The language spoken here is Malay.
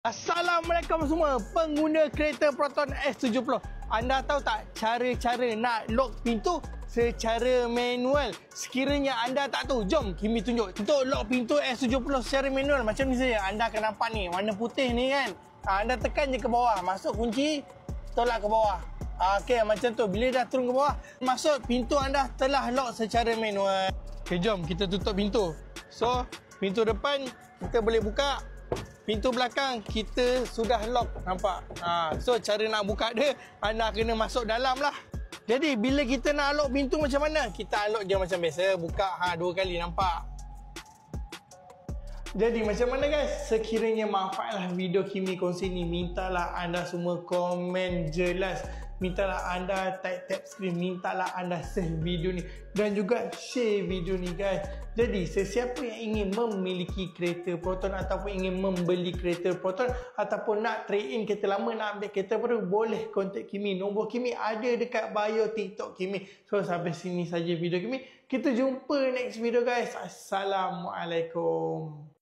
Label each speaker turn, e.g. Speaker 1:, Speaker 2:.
Speaker 1: Assalamualaikum semua pengguna kereta Proton S70. Anda tahu tak cara-cara nak lock pintu secara manual? Sekiranya anda tak tahu, jom Kimi tunjuk. Untuk lock pintu S70 secara manual macam ni saja. Anda akan nampak ni, warna putih ni kan. Anda tekan je ke bawah, masuk kunci, tolak ke bawah. Okey, macam tu. Bila dah turun ke bawah, maksud pintu anda telah lock secara manual. Okey, jom kita tutup pintu. So, pintu depan kita boleh buka. Pintu belakang kita sudah lock, nampak? So cara nak buka dia, anda kena masuk dalam lah. Jadi bila kita nak lock pintu macam mana? Kita lock dia macam biasa, buka 2 kali, nampak? Jadi macam mana guys? Sekiranya manfaatlah video Kimi kongsi ni, mintalah anda semua komen jelas. Mintalah anda tap screen, mintalah anda save video ni dan juga share video ni guys. Jadi sesiapa yang ingin memiliki kereta Proton ataupun ingin membeli kereta Proton ataupun nak trade in kereta lama, nak ambil kereta baru, boleh contact Kimi. Nombor Kimi ada dekat bio TikTok Kimi. So sampai sini saja video Kimi. Kita jumpa next video guys. Assalamualaikum.